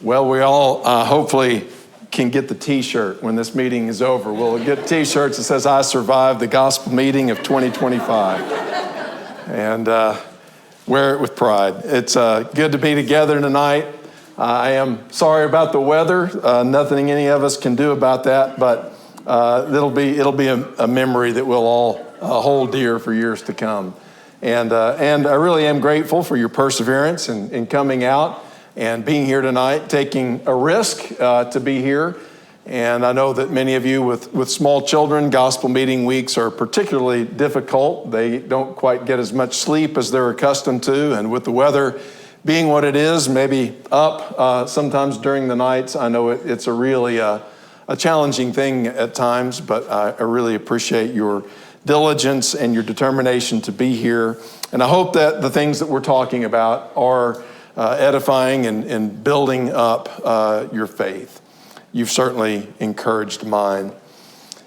Well, we all hopefully can get the T-shirt when this meeting is over. We'll get T-shirts that says, "I survived the gospel meeting of 2025." And wear it with pride. It's good to be together tonight. I am sorry about the weather. Nothing any of us can do about that, but it'll be a memory that we'll all hold dear for years to come. And I really am grateful for your perseverance in coming out and being here tonight, taking a risk to be here. And I know that many of you with small children, gospel meeting weeks are particularly difficult. They don't quite get as much sleep as they're accustomed to. And with the weather being what it is, maybe up sometimes during the nights, I know it's a really a challenging thing at times, but I really appreciate your diligence and your determination to be here. And I hope that the things that we're talking about are edifying and building up your faith. You've certainly encouraged mine.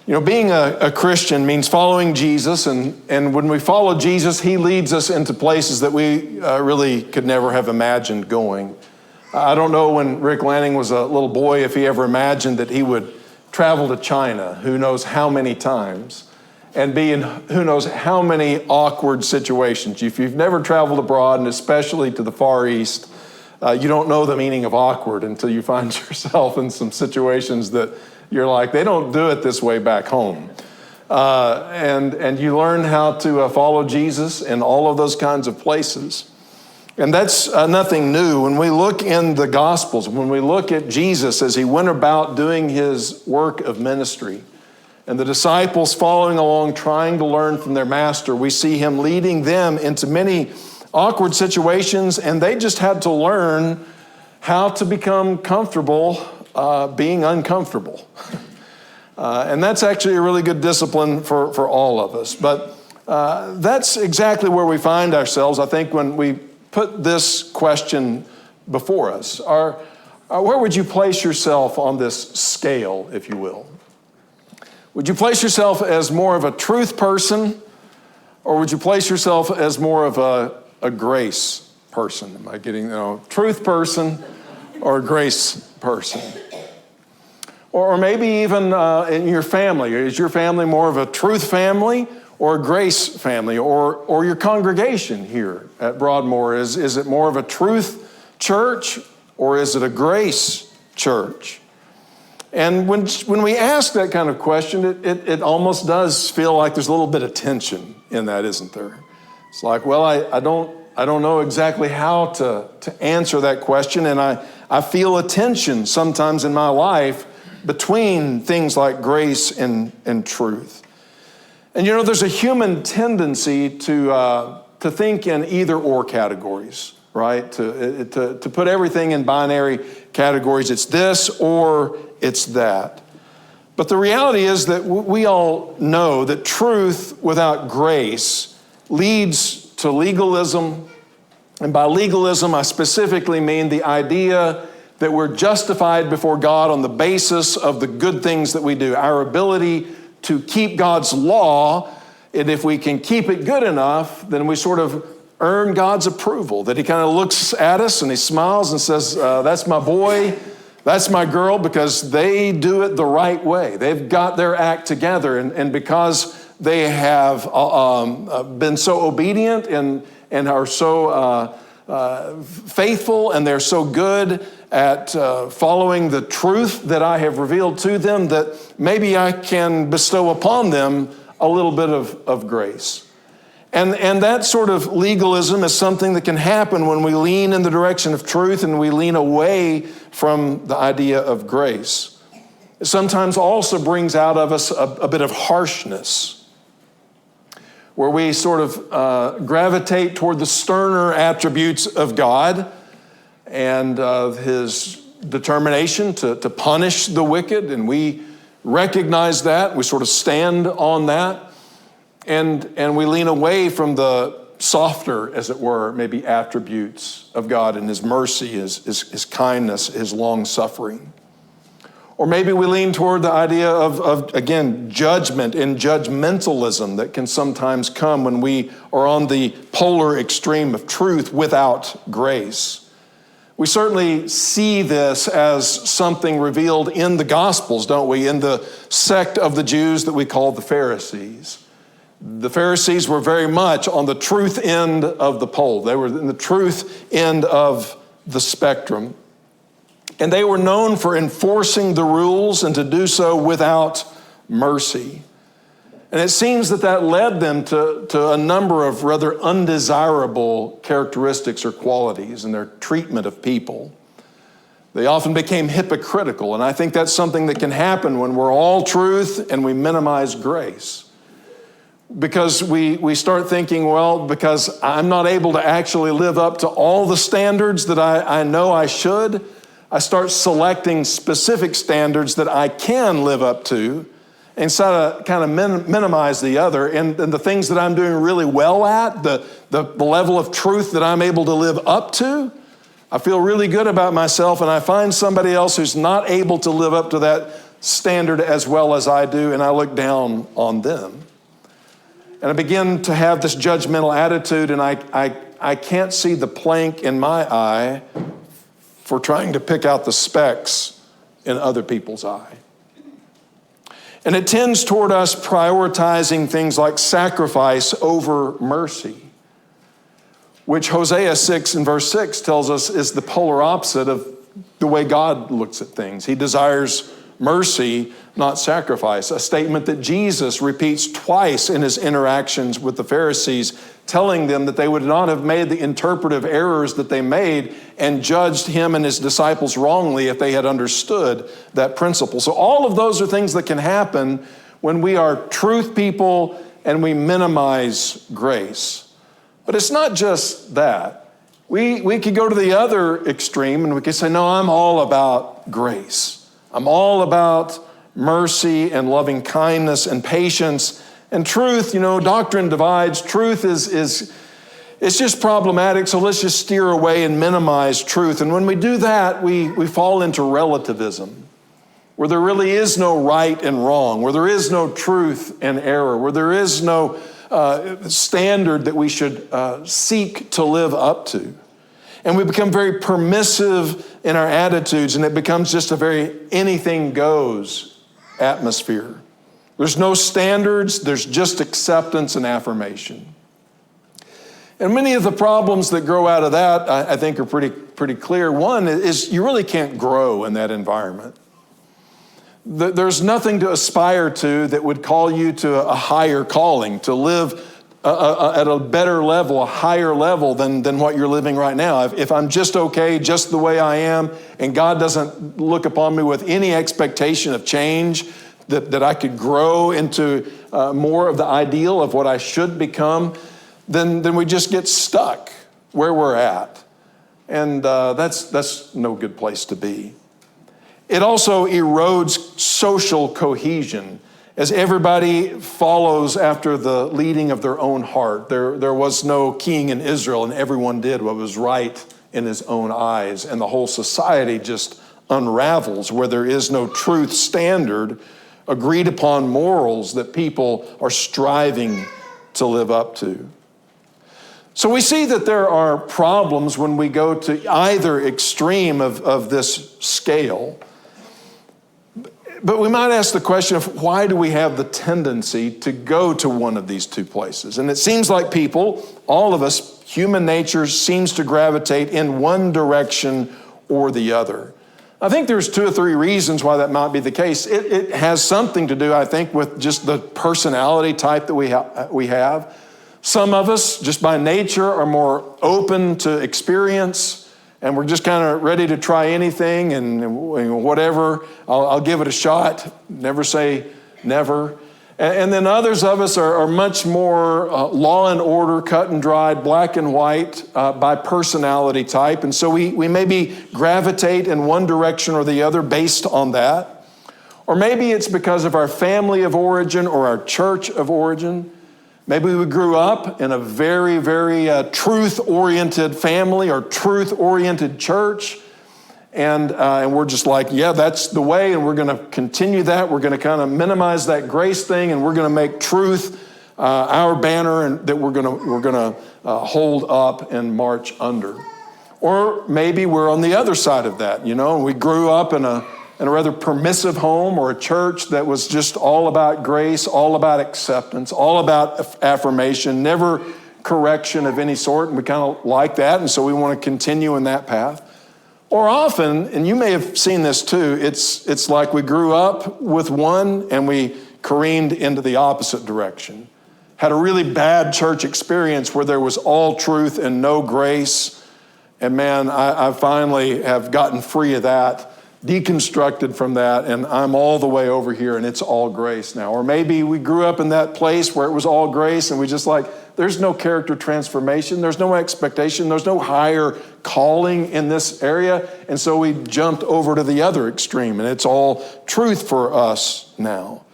You know, being a Christian means following Jesus, and when we follow Jesus, he leads us into places that we really could never have imagined going. I don't know when Rick Lanning was a little boy if he ever imagined that he would travel to China, who knows how many times, and be in who knows how many awkward situations. If you've never traveled abroad, and especially to the Far East, you don't know the meaning of awkward until you find yourself in some situations that you're like, they don't do it this way back home. And you learn how to follow Jesus in all of those kinds of places. And that's nothing new. When we look in the Gospels, when we look at Jesus as he went about doing his work of ministry, and the disciples following along, trying to learn from their master, we see him leading them into many awkward situations, and they just had to learn how to become comfortable being uncomfortable. And that's actually a really good discipline for all of us. But that's exactly where we find ourselves, I think, when we put this question before us. Where would you place yourself on this scale, if you will? Would you place yourself as more of a truth person, or would you place yourself as more of a grace person? Am I getting, truth person or a grace person? Or maybe even in your family. Is your family more of a truth family or a grace family? Or your congregation here at Broadmoor, is it more of a truth church or is it a grace church? And when we ask that kind of question, it almost does feel like there's a little bit of tension in that, isn't there? It's like, well, I don't know exactly how to answer that question, and I feel a tension sometimes in my life between things like grace and truth. And there's a human tendency to think in either or categories, right? To put everything in binary categories. It's this or it's that. But the reality is that we all know that truth without grace leads to legalism. And by legalism, I specifically mean the idea that we're justified before God on the basis of the good things that we do, our ability to keep God's law. And if we can keep it good enough, then we sort of earn God's approval, that he kind of looks at us and he smiles and says, that's my boy, that's my girl, because they do it the right way. They've got their act together. And because they have been so obedient and are so faithful, and they're so good at following the truth that I have revealed to them, that maybe I can bestow upon them a little bit of grace. And that sort of legalism is something that can happen when we lean in the direction of truth and we lean away from the idea of grace. It sometimes also brings out of us a bit of harshness, where we sort of gravitate toward the sterner attributes of God and of his determination to punish the wicked. And we recognize that. We sort of stand on that. And we lean away from the softer, as it were, maybe attributes of God and his mercy, his kindness, his long suffering. Or maybe we lean toward the idea of again, judgment and judgmentalism that can sometimes come when we are on the polar extreme of truth without grace. We certainly see this as something revealed in the Gospels, don't we? In the sect of the Jews that we call the Pharisees. The Pharisees were very much on the truth end of the pole. They were in the truth end of the spectrum. And they were known for enforcing the rules and to do so without mercy. And it seems that led them to a number of rather undesirable characteristics or qualities in their treatment of people. They often became hypocritical, and I think that's something that can happen when we're all truth and we minimize grace. Because we start thinking, well, because I'm not able to actually live up to all the standards that I know I should, I start selecting specific standards that I can live up to and sort of kind of minimize the other. And the things that I'm doing really well at, the level of truth that I'm able to live up to, I feel really good about myself, and I find somebody else who's not able to live up to that standard as well as I do, and I look down on them. And I begin to have this judgmental attitude, and I can't see the plank in my eye for trying to pick out the specks in other people's eye. And it tends toward us prioritizing things like sacrifice over mercy, which Hosea 6 and verse 6 tells us is the polar opposite of the way God looks at things. He desires mercy, not sacrifice, a statement that Jesus repeats twice in his interactions with the Pharisees, telling them that they would not have made the interpretive errors that they made and judged him and his disciples wrongly if they had understood that principle. So all of those are things that can happen when we are truth people and we minimize grace. But it's not just that. We could go to the other extreme and we could say, no, I'm all about grace. I'm all about mercy and loving kindness and patience and truth. Doctrine divides. Truth is it's just problematic, so let's just steer away and minimize truth. And when we do that, we fall into relativism, where there really is no right and wrong, where there is no truth and error, where there is no standard that we should seek to live up to. And we become very permissive in our attitudes, and it becomes just a very anything goes atmosphere. There's no standards, there's just acceptance and affirmation. And many of the problems that grow out of that, I think, are pretty clear. One is you really can't grow in that environment. There's nothing to aspire to that would call you to a higher calling, to live at a better level, a higher level than what you're living right now. If I'm just okay, just the way I am, and God doesn't look upon me with any expectation of change, that I could grow into more of the ideal of what I should become, then we just get stuck where we're at. And that's no good place to be. It also erodes social cohesion as everybody follows after the leading of their own heart. There was no king in Israel, and everyone did what was right in his own eyes. And the whole society just unravels where there is no truth standard, agreed upon morals that people are striving to live up to. So we see that there are problems when we go to either extreme of this scale. But we might ask the question of why do we have the tendency to go to one of these two places? And it seems like people, all of us, human nature seems to gravitate in one direction or the other. I think there's 2 or 3 reasons why that might be the case. It has something to do, I think, with just the personality type that we have. Some of us, just by nature, are more open to experience, and we're just kind of ready to try anything and whatever. I'll give it a shot. Never say never. And then others of us are much more law and order, cut and dried, black and white by personality type. And so we maybe gravitate in one direction or the other based on that. Or maybe it's because of our family of origin or our church of origin. Maybe we grew up in a very, very truth-oriented family or truth-oriented church, and we're just like, yeah, that's the way, and we're going to continue that. We're going to kind of minimize that grace thing, and we're going to make truth our banner, and that we're going to hold up and march under. Or maybe we're on the other side of that, and we grew up in a rather permissive home or a church that was just all about grace, all about acceptance, all about affirmation, never correction of any sort, and we kind of like that, and so we want to continue in that path. Or often, and you may have seen this too, it's like we grew up with one and we careened into the opposite direction. Had a really bad church experience where there was all truth and no grace. And man, I finally have gotten free of that, deconstructed from that, and I'm all the way over here and it's all grace now. Or maybe we grew up in that place where it was all grace and we just there's no character transformation, there's no expectation, there's no higher calling in this area. And so we jumped over to the other extreme and it's all truth for us now.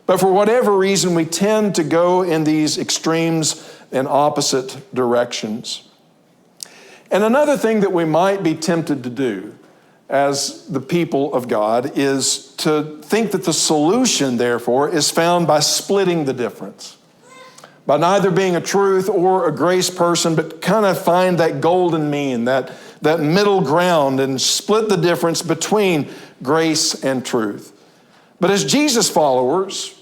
But for whatever reason, we tend to go in these extremes and opposite directions. And another thing that we might be tempted to do as the people of God is to think that the solution, therefore, is found by splitting the difference. By neither being a truth or a grace person, but kind of find that golden mean, that middle ground, and split the difference between grace and truth. But as Jesus followers,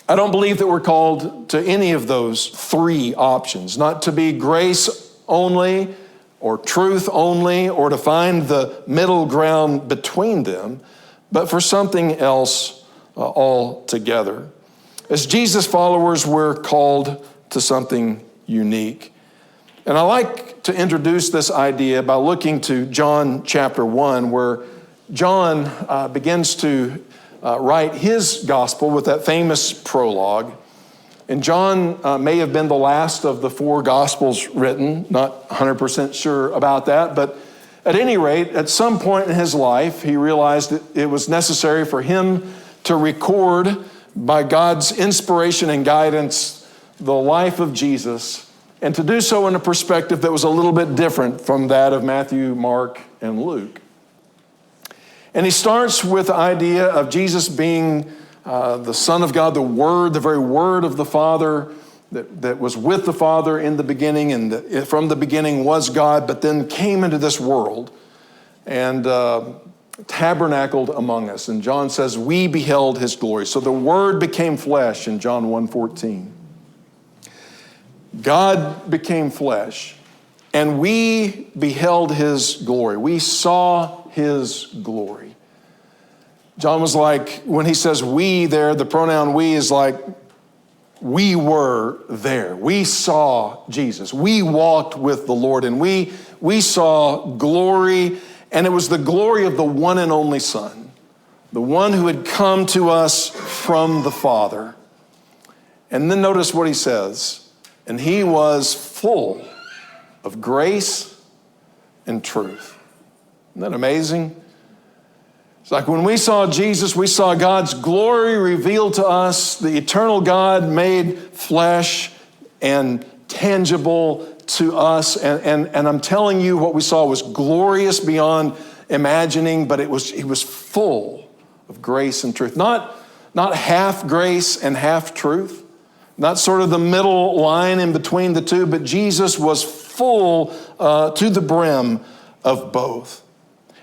I don't believe that we're called to any of those three options, not to be grace only or truth only, or to find the middle ground between them, but for something else altogether. As Jesus followers, we're called to something unique. And I like to introduce this idea by looking to John chapter 1, where John begins to write his gospel with that famous prologue. And John may have been the last of the four gospels written, not 100% sure about that, but at any rate, at some point in his life, he realized that it was necessary for him to record, by God's inspiration and guidance, the life of Jesus, and to do so in a perspective that was a little bit different from that of Matthew, Mark, and Luke. And he starts with the idea of Jesus being the Son of God, the Word, the very Word of the Father that was with the Father in the beginning, and that from the beginning was God, but then came into this world and tabernacled among us. And John says, we beheld his glory. So the Word became flesh in John 1:14. God became flesh, and we beheld his glory. We saw his glory. John was like, when he says we there, the pronoun we is like, we were there. We saw Jesus. We walked with the Lord, and we saw glory, and it was the glory of the one and only Son, the one who had come to us from the Father. And then notice what he says, and he was full of grace and truth. Isn't that amazing? It's like when we saw Jesus, we saw God's glory revealed to us, the eternal God made flesh and tangible to us. And I'm telling you, what we saw was glorious beyond imagining, but he was full of grace and truth. Not half grace and half truth, not sort of the middle line in between the two, but Jesus was full to the brim of both.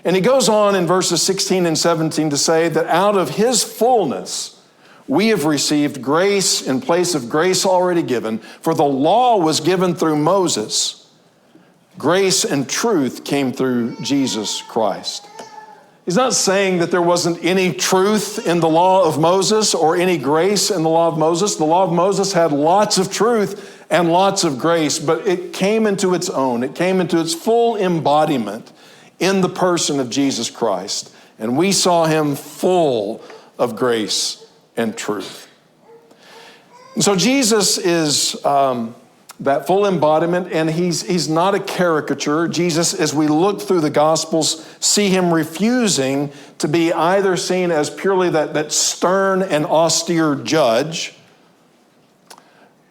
And he goes on in verses 16 and 17 to say that out of his fullness, we have received grace in place of grace already given. For the law was given through Moses. Grace and truth came through Jesus Christ. He's not saying that there wasn't any truth in the law of Moses or any grace in the law of Moses. The law of Moses had lots of truth and lots of grace, but it came into its own. It came into its full embodiment in the person of Jesus Christ. And we saw him full of grace and truth. And so Jesus is that full embodiment, and he's not a caricature. Jesus, as we look through the Gospels, see him refusing to be either seen as purely that stern and austere judge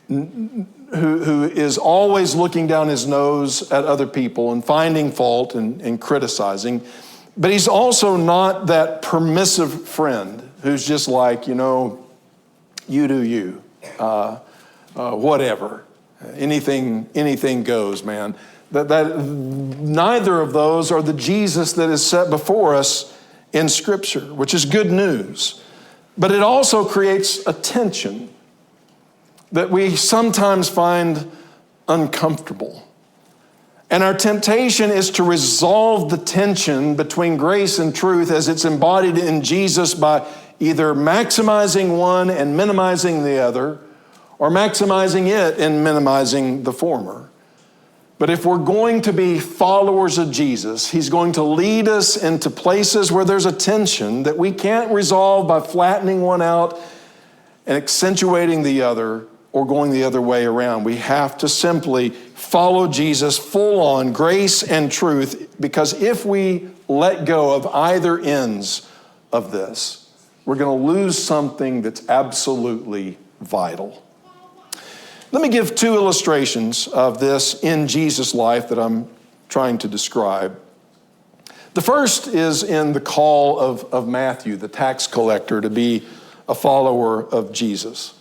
who is always looking down his nose at other people and finding fault and criticizing. But he's also not that permissive friend who's just like, you do you, whatever. Anything goes, man. That neither of those are the Jesus that is set before us in Scripture, which is good news. But it also creates a tension that we sometimes find uncomfortable. And our temptation is to resolve the tension between grace and truth as it's embodied in Jesus by either maximizing one and minimizing the other, or maximizing it and minimizing the former. But if we're going to be followers of Jesus, He's going to lead us into places where there's a tension that we can't resolve by flattening one out and accentuating the other or going the other way around. We have to simply follow Jesus full on, grace and truth, because if we let go of either ends of this, we're going to lose something that's absolutely vital. Let me give two illustrations of this in Jesus' life that I'm trying to describe. The first is in the call of Matthew, the tax collector, to be a follower of Jesus.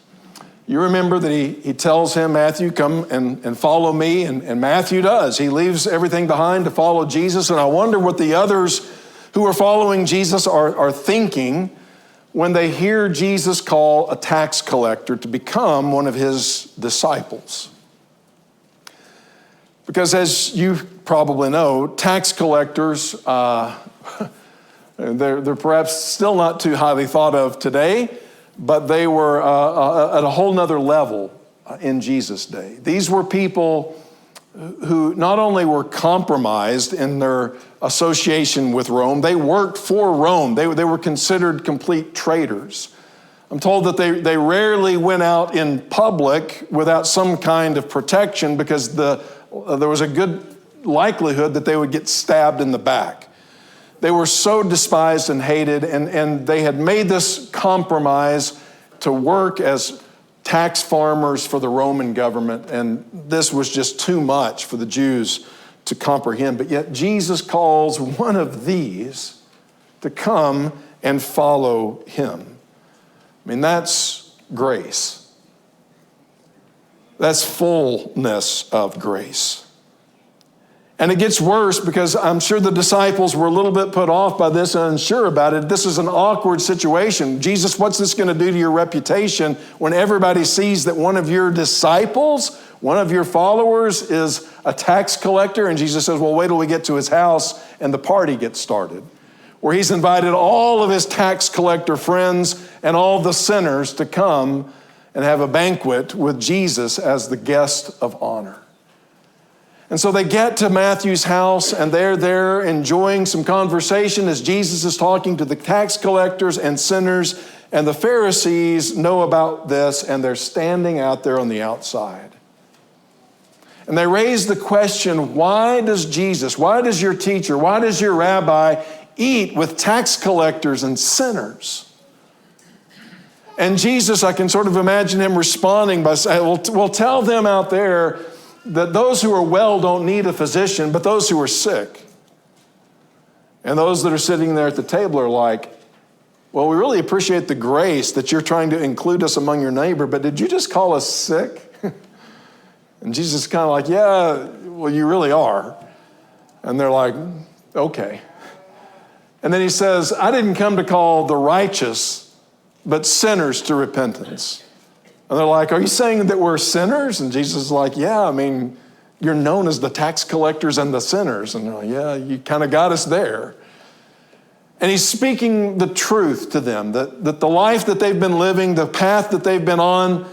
You remember that he tells him, Matthew, come and follow me, and Matthew does. He leaves everything behind to follow Jesus, and I wonder what the others who are following Jesus are thinking when they hear Jesus call a tax collector to become one of his disciples. Because as you probably know, tax collectors, they're perhaps still not too highly thought of today, but they were at a whole nother level in Jesus' day. These were people who not only were compromised in their association with Rome, they worked for Rome. They were considered complete traitors. I'm told that they rarely went out in public without some kind of protection because there was a good likelihood that they would get stabbed in the back. They were so despised and hated, and they had made this compromise to work as tax farmers for the Roman government, and this was just too much for the Jews to comprehend. But yet Jesus calls one of these to come and follow him. I mean, that's grace. That's fullness of grace. And it gets worse because I'm sure the disciples were a little bit put off by this and unsure about it. This is an awkward situation. Jesus, what's this going to do to your reputation when everybody sees that one of your disciples, one of your followers is a tax collector? And Jesus says, well, wait till we get to his house and the party gets started, where he's invited all of his tax collector friends and all the sinners to come and have a banquet with Jesus as the guest of honor. And so they get to Matthew's house, and they're there enjoying some conversation as Jesus is talking to the tax collectors and sinners, and the Pharisees know about this, and they're standing out there on the outside. And they raise the question, why does your teacher, why does your rabbi eat with tax collectors and sinners? And Jesus, I can sort of imagine him responding by saying, well, tell them out there that those who are well don't need a physician, but those who are sick. And those that are sitting there at the table are like, well, we really appreciate the grace that you're trying to include us among your neighbor, but did you just call us sick? And Jesus is kind of like, yeah, well, you really are. And they're like, okay. And then he says, I didn't come to call the righteous, but sinners to repentance. And they're like, are you saying that we're sinners? And Jesus is like, yeah, I mean, you're known as the tax collectors and the sinners. And they're like, yeah, you kind of got us there. And he's speaking the truth to them, that the life that they've been living, the path that they've been on,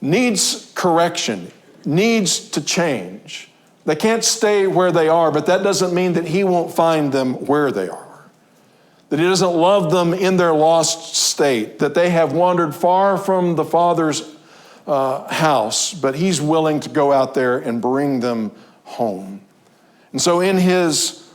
needs correction, needs to change. They can't stay where they are, but that doesn't mean that he won't find them where they are. That he doesn't love them in their lost state, that they have wandered far from the Father's house, but he's willing to go out there and bring them home. And so in his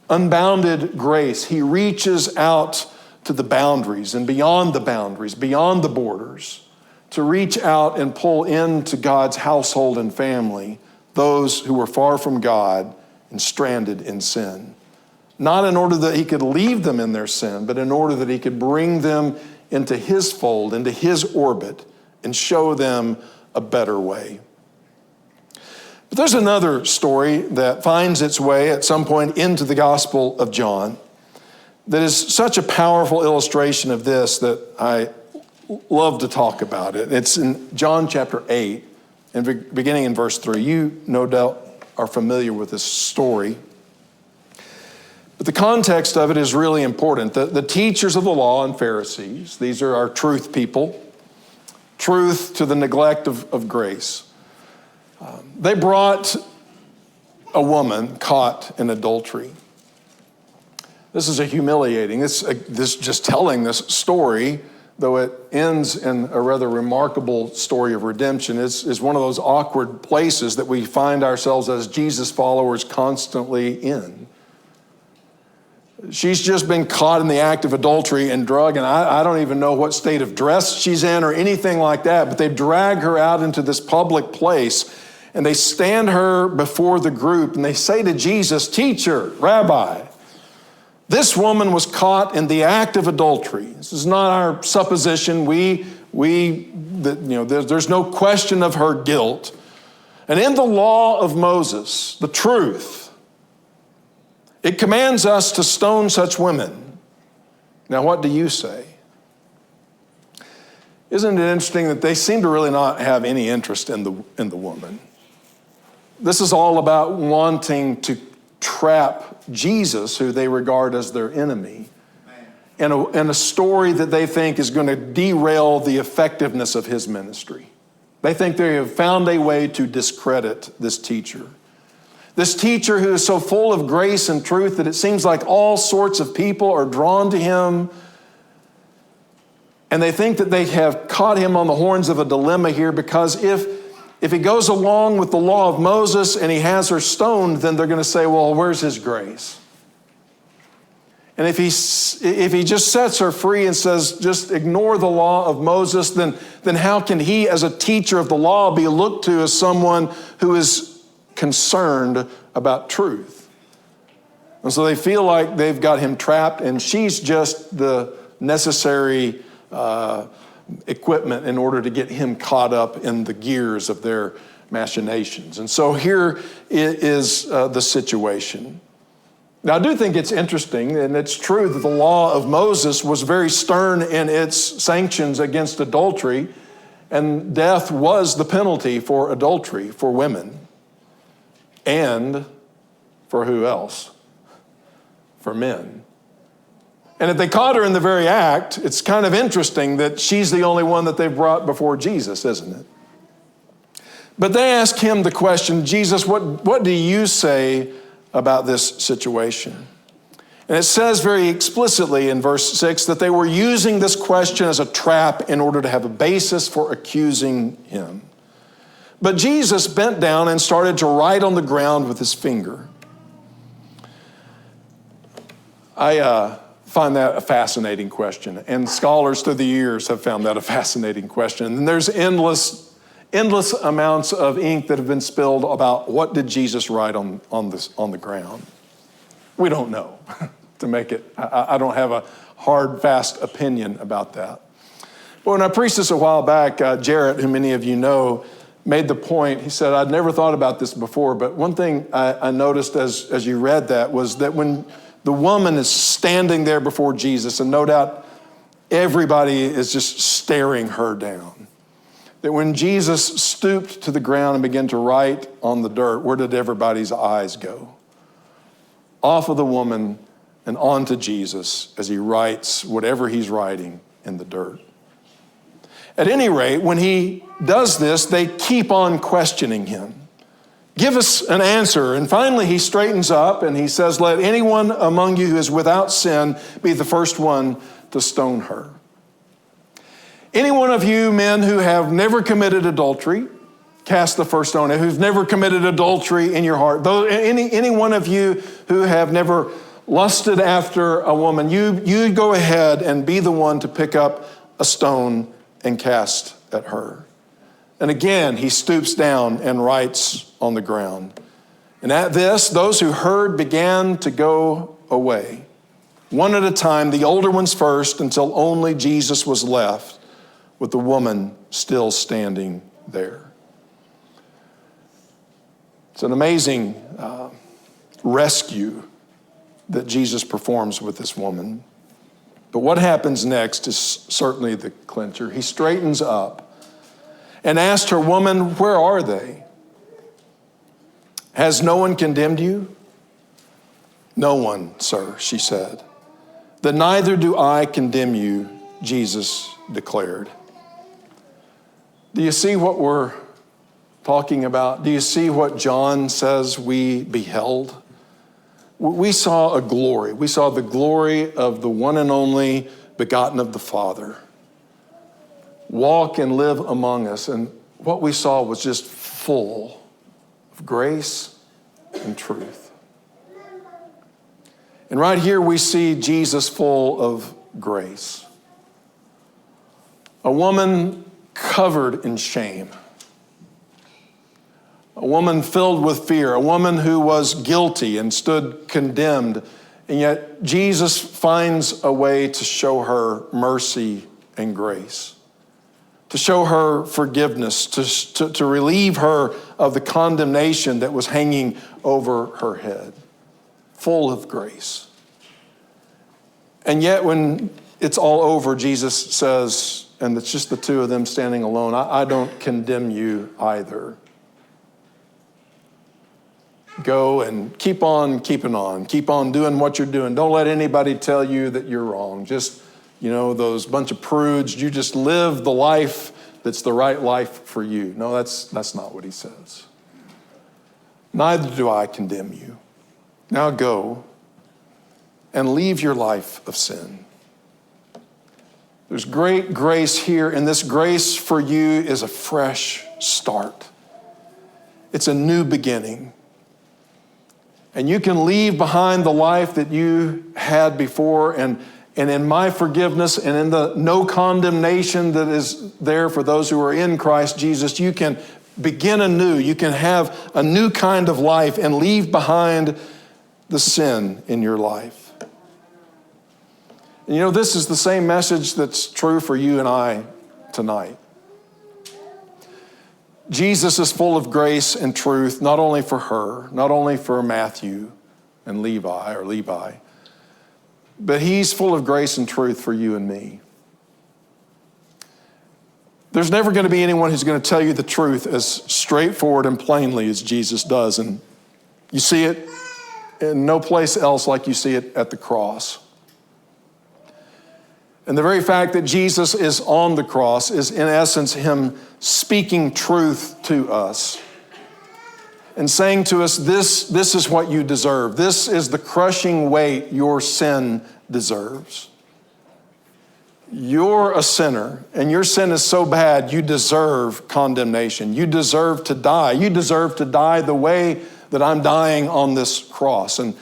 unbounded grace, he reaches out to the boundaries and beyond the boundaries, beyond the borders, to reach out and pull into God's household and family those who were far from God and stranded in sin. Not in order that he could leave them in their sin, but in order that he could bring them into his fold, into his orbit, and show them a better way. But there's another story that finds its way at some point into the Gospel of John that is such a powerful illustration of this that I love to talk about it. It's in John chapter 8, and beginning in verse 3. You, no doubt, are familiar with this story. But the context of it is really important. The teachers of the law and Pharisees, these are our truth people, truth to the neglect of grace. They brought a woman caught in adultery. This is a humiliating, this just telling this story, though it ends in a rather remarkable story of redemption, is one of those awkward places that we find ourselves as Jesus followers constantly in. She's just been caught in the act of adultery and drug, and I don't even know what state of dress she's in or anything like that, but they drag her out into this public place, and they stand her before the group, and they say to Jesus, "Teacher, Rabbi, this woman was caught in the act of adultery." This is not our supposition. There's no question of her guilt. And in the law of Moses, the truth, it commands us to stone such women. Now, what do you say? Isn't it interesting that they seem to really not have any interest in the woman? This is all about wanting to trap Jesus, who they regard as their enemy, in a story that they think is going to derail the effectiveness of his ministry. They think they have found a way to discredit this teacher. This teacher who is so full of grace and truth that it seems like all sorts of people are drawn to him. And they think that they have caught him on the horns of a dilemma here, because if he goes along with the law of Moses and he has her stoned, then they're going to say, well, where's his grace? And if he just sets her free and says, just ignore the law of Moses, then how can he, as a teacher of the law, be looked to as someone who is concerned about truth? And so they feel like they've got him trapped, and she's just the necessary equipment in order to get him caught up in the gears of their machinations. And so here is the situation. Now, I do think it's interesting, and it's true that the law of Moses was very stern in its sanctions against adultery, and death was the penalty for adultery for women. And for who else? For men. And if they caught her in the very act, it's kind of interesting that she's the only one that they've brought before Jesus, isn't it? But they ask him the question, Jesus, what do you say about this situation? And it says very explicitly in verse 6 that they were using this question as a trap in order to have a basis for accusing him. But Jesus bent down and started to write on the ground with his finger. I find that a fascinating question, and scholars through the years have found that a fascinating question. And there's endless amounts of ink that have been spilled about what did Jesus write on the ground. We don't know. To make it, I don't have a hard, fast opinion about that. But when I preached this a while back, Jarrett, who many of you know, made the point. He said, I'd never thought about this before, but one thing I noticed as you read that was that when the woman is standing there before Jesus, and no doubt everybody is just staring her down, that when Jesus stooped to the ground and began to write on the dirt, where did everybody's eyes go? Off of the woman and onto Jesus as he writes whatever he's writing in the dirt. At any rate, when he does this, they keep on questioning him. Give us an answer. And finally, he straightens up and he says, let anyone among you who is without sin be the first one to stone her. Any one of you men who have never committed adultery, cast the first stone. Who've never committed adultery in your heart. Any one of you who have never lusted after a woman, you go ahead and be the one to pick up a stone and cast at her. And again, he stoops down and writes on the ground. And at this, those who heard began to go away, one at a time, the older ones first, until only Jesus was left with the woman still standing there. It's an amazing rescue that Jesus performs with this woman. But what happens next is certainly the clincher. He straightens up and asked her, "Woman, where are they? Has no one condemned you?" "No one, sir," she said. "Then neither do I condemn you," Jesus declared. Do you see what we're talking about? Do you see what John says we beheld? We saw a glory. We saw the glory of the one and only begotten of the Father walk and live among us. And what we saw was just full of grace and truth. And right here we see Jesus full of grace. A woman covered in shame. A woman filled with fear. A woman who was guilty and stood condemned. And yet Jesus finds a way to show her mercy and grace, to show her forgiveness, to relieve her of the condemnation that was hanging over her head, full of grace. And yet when it's all over, Jesus says, and it's just the two of them standing alone, I don't condemn you either. Go and keep on keeping on. Keep on doing what you're doing. Don't let anybody tell you that you're wrong. Just, those bunch of prudes, you just live the life that's the right life for you. No, that's not what he says. Neither do I condemn you. Now go and leave your life of sin. There's great grace here, and this grace for you is a fresh start. It's a new beginning. And you can leave behind the life that you had before, and in my forgiveness and in the no condemnation that is there for those who are in Christ Jesus, you can begin anew. You can have a new kind of life and leave behind the sin in your life. And this is the same message that's true for you and I tonight. Jesus is full of grace and truth, not only for her, not only for Matthew and Levi, but he's full of grace and truth for you and me. There's never going to be anyone who's going to tell you the truth as straightforward and plainly as Jesus does. And you see it in no place else like you see it at the cross. And the very fact that Jesus is on the cross is in essence him speaking truth to us and saying to us, this is what you deserve. This is the crushing weight your sin deserves. You're a sinner, and your sin is so bad you deserve condemnation. You deserve to die. You deserve to die the way that I'm dying on this cross. And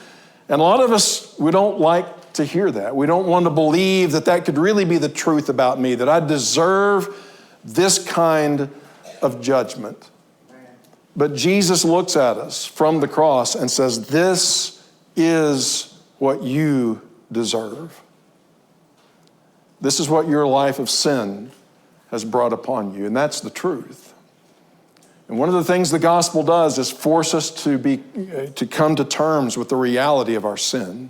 a lot of us, we don't like to hear that. We don't want to believe that could really be the truth about me, that I deserve this kind of judgment. But Jesus looks at us from the cross and says, this is what you deserve. This is what your life of sin has brought upon you, and that's the truth. And one of the things the gospel does is force us to come to terms with the reality of our sin.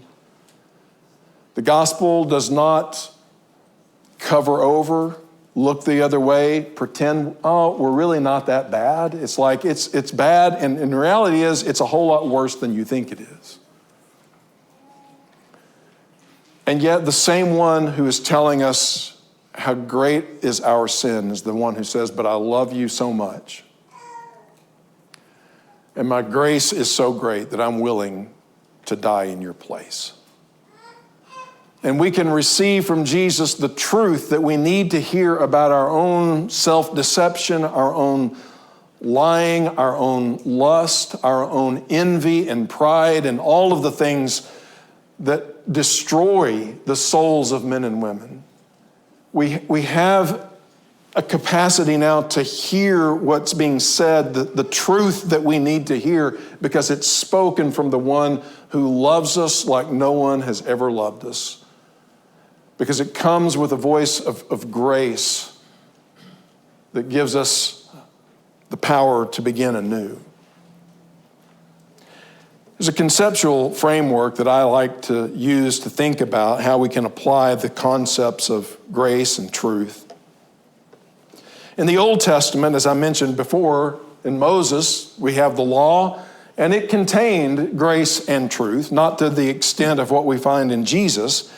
The gospel does not cover over, look the other way, pretend, we're really not that bad. It's like it's bad, and in reality it's a whole lot worse than you think it is. And yet the same one who is telling us how great is our sin is the one who says, but I love you so much. And my grace is so great that I'm willing to die in your place. And we can receive from Jesus the truth that we need to hear about our own self-deception, our own lying, our own lust, our own envy and pride, and all of the things that destroy the souls of men and women. We have a capacity now to hear what's being said, the truth that we need to hear, because it's spoken from the one who loves us like no one has ever loved us. Because it comes with a voice of grace that gives us the power to begin anew. There's a conceptual framework that I like to use to think about how we can apply the concepts of grace and truth. In the Old Testament, as I mentioned before, in Moses, we have the law, and it contained grace and truth, not to the extent of what we find in Jesus.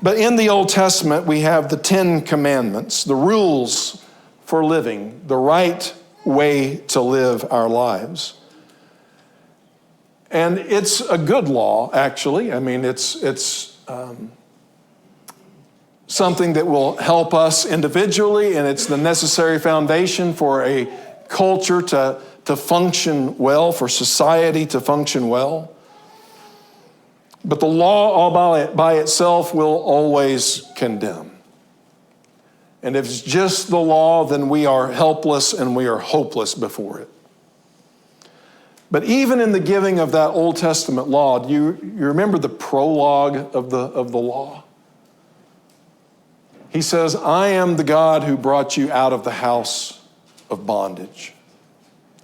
But in the Old Testament, we have the 10 Commandments, the rules for living, the right way to live our lives. And it's a good law, actually. I mean, it's something that will help us individually, and it's the necessary foundation for a culture to function well, for society to function well. But the law all by itself will always condemn. And if it's just the law, then we are helpless and we are hopeless before it. But even in the giving of that Old Testament law, do you remember the prologue of the law? He says, I am the God who brought you out of the house of bondage.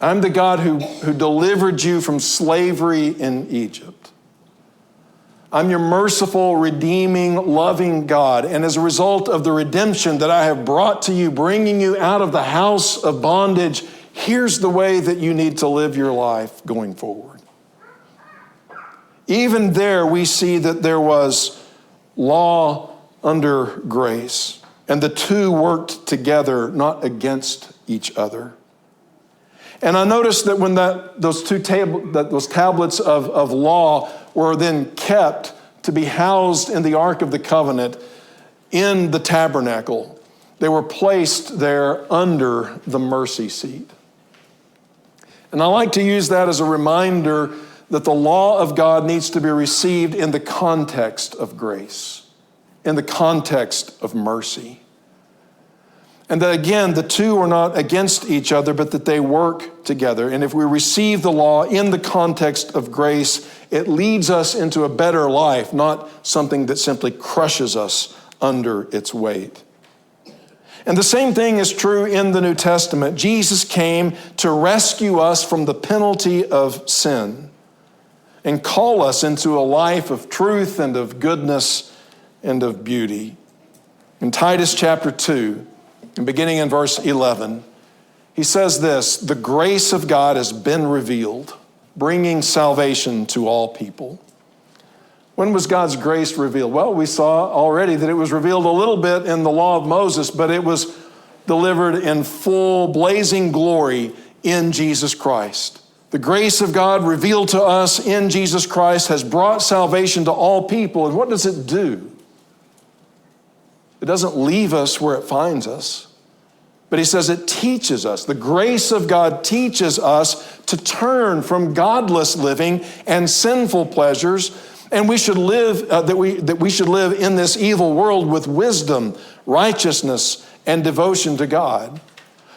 I'm the God who delivered you from slavery in Egypt. I'm your merciful, redeeming, loving God. And as a result of the redemption that I have brought to you, bringing you out of the house of bondage, here's the way that you need to live your life going forward. Even there, we see that there was law under grace, and the two worked together, not against each other. And I noticed that when those tablets of law were then kept to be housed in the Ark of the Covenant in the tabernacle, they were placed there under the mercy seat. And I like to use that as a reminder that the law of God needs to be received in the context of grace, in the context of mercy. And that again, the two are not against each other, but that they work together. And if we receive the law in the context of grace, it leads us into a better life, not something that simply crushes us under its weight. And the same thing is true in the New Testament. Jesus came to rescue us from the penalty of sin and call us into a life of truth and of goodness and of beauty. In Titus chapter 2, and beginning in verse 11, he says this, the grace of God has been revealed, bringing salvation to all people. When was God's grace revealed? Well, we saw already that it was revealed a little bit in the law of Moses, but it was delivered in full blazing glory in Jesus Christ. The grace of God revealed to us in Jesus Christ has brought salvation to all people. And what does it do? It doesn't leave us where it finds us, but he says it teaches us. The grace of God teaches us to turn from godless living and sinful pleasures, and we should live that we should live in this evil world with wisdom, righteousness, and devotion to God,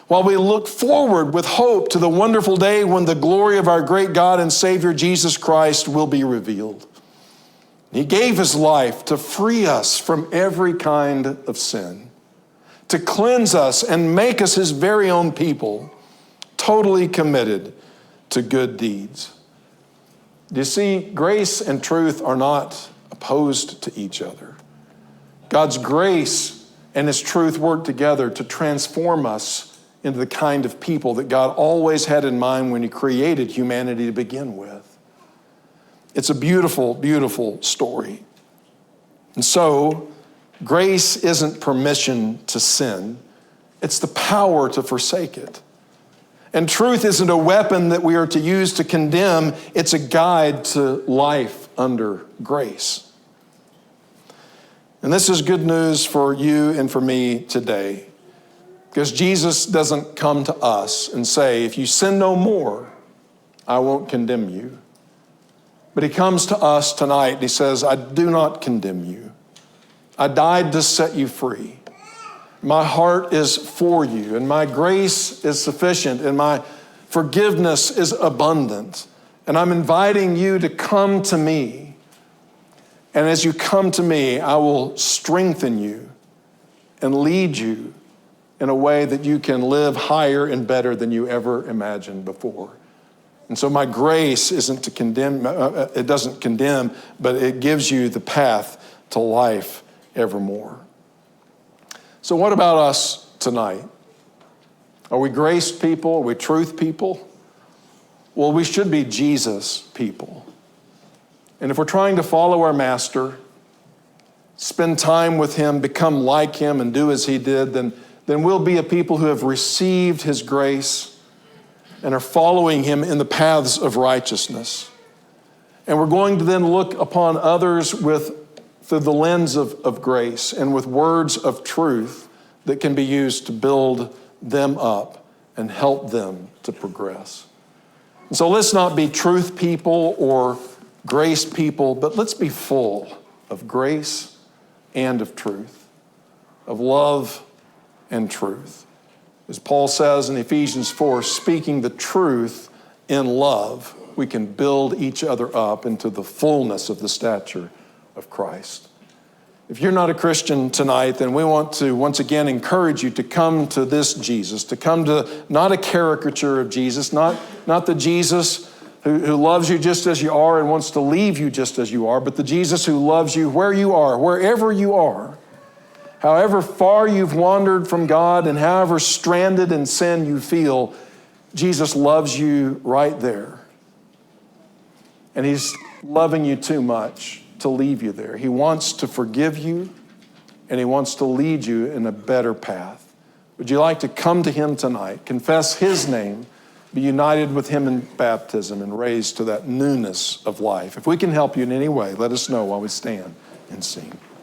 while we look forward with hope to the wonderful day when the glory of our great God and Savior Jesus Christ will be revealed. He gave his life to free us from every kind of sin, to cleanse us and make us his very own people, totally committed to good deeds. You see, grace and truth are not opposed to each other. God's grace and his truth work together to transform us into the kind of people that God always had in mind when he created humanity to begin with. It's a beautiful, beautiful story. And so, grace isn't permission to sin. It's the power to forsake it. And truth isn't a weapon that we are to use to condemn. It's a guide to life under grace. And this is good news for you and for me today. Because Jesus doesn't come to us and say, if you sin no more, I won't condemn you. But he comes to us tonight and he says, I do not condemn you. I died to set you free. My heart is for you, and my grace is sufficient, and my forgiveness is abundant. And I'm inviting you to come to me. And as you come to me, I will strengthen you and lead you in a way that you can live higher and better than you ever imagined before. And so my grace isn't to condemn, it doesn't condemn, but it gives you the path to life evermore. So what about us tonight? Are we grace people? Are we truth people? Well, we should be Jesus people. And if we're trying to follow our Master, spend time with him, become like him, and do as he did, then we'll be a people who have received his grace and are following him in the paths of righteousness. And we're going to then look upon others through the lens of grace and with words of truth that can be used to build them up and help them to progress. And so let's not be truth people or grace people, but let's be full of grace and of truth, of love and truth. As Paul says in Ephesians 4, speaking the truth in love, we can build each other up into the fullness of the stature of Christ. If you're not a Christian tonight, then we want to once again encourage you to come to this Jesus, to come to not a caricature of Jesus, not the Jesus who loves you just as you are and wants to leave you just as you are, but the Jesus who loves you where you are, wherever you are. However far you've wandered from God and however stranded in sin you feel, Jesus loves you right there. And he's loving you too much to leave you there. He wants to forgive you, and he wants to lead you in a better path. Would you like to come to him tonight, confess his name, be united with him in baptism, and raised to that newness of life? If we can help you in any way, let us know while we stand and sing.